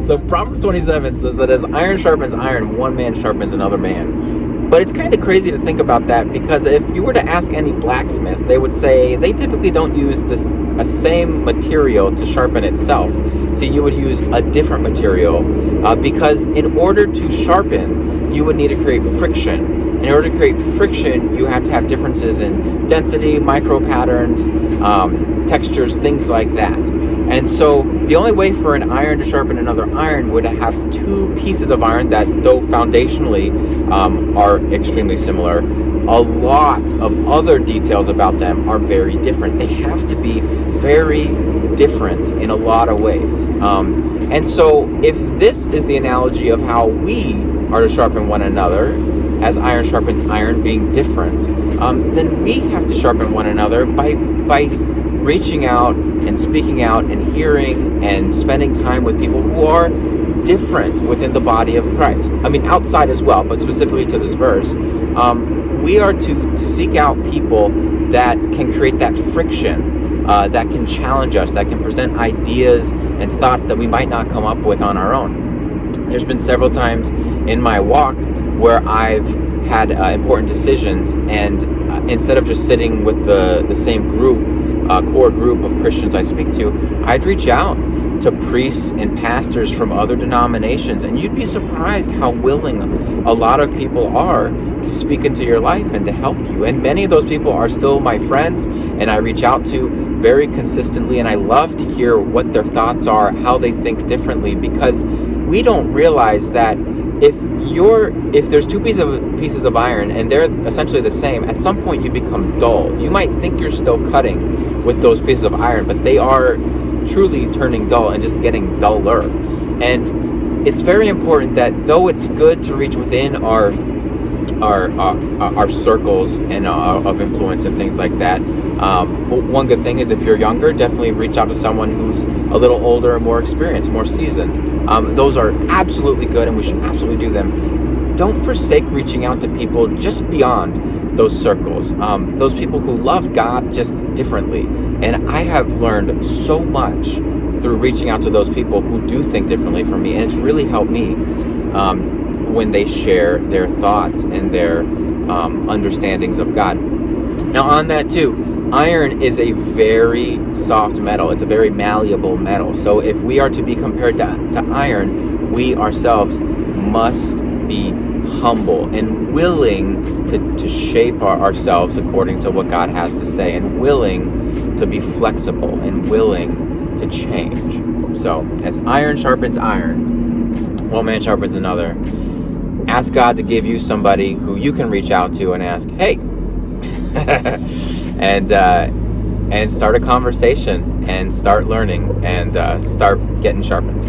So Proverbs 27 says that as iron sharpens iron, one man sharpens another man. But it's kind of crazy to think about that, because if you were to ask any blacksmith, they would say they typically don't use a same material to sharpen itself. So you would use a different material because in order to sharpen, you would need to create friction. In order to create friction, you have to have differences in density, micro patterns, textures, things like that. And so the only way for an iron to sharpen another iron would have two pieces of iron that, though foundationally are extremely similar, a lot of other details about them are very different. They have to be very different in a lot of ways. And so if this is the analogy of how we are to sharpen one another, as iron sharpens iron, being different, then we have to sharpen one another by reaching out and speaking out and hearing and spending time with people who are different within the body of Christ. I mean, outside as well, but specifically to this verse, we are to seek out people that can create that friction, that can challenge us, that can present ideas and thoughts that we might not come up with on our own. There's been several times in my walk where I've had important decisions, and instead of just sitting with the same group, core group of Christians I speak to, I'd reach out to priests and pastors from other denominations, and you'd be surprised how willing a lot of people are to speak into your life and to help you. And many of those people are still my friends, and I reach out to very consistently, and I love to hear what their thoughts are, how they think differently, because we don't realize that if there's two pieces of iron and they're essentially the same, at some point you become dull. You might think you're still cutting with those pieces of iron, but they are truly turning dull and just getting duller. And it's very important that, though it's good to reach within our circles and of influence and things like that, one good thing is, if you're younger, definitely reach out to someone who's a little older, more experienced, more seasoned. Those are absolutely good, and we should absolutely do them. Don't forsake reaching out to people just beyond those circles, those people who love God just differently. And I have learned so much through reaching out to those people who do think differently from me, and it's really helped me when they share their thoughts and their understandings of God. Now, on that too, iron is a very soft metal. It's a very malleable metal. So if we are to be compared to iron, we ourselves must be humble and willing to shape ourselves according to what God has to say, and willing to be flexible and willing to change. So as iron sharpens iron, one man sharpens another. Ask God to give you somebody who you can reach out to and ask, hey, and start a conversation and start learning and start getting sharpened.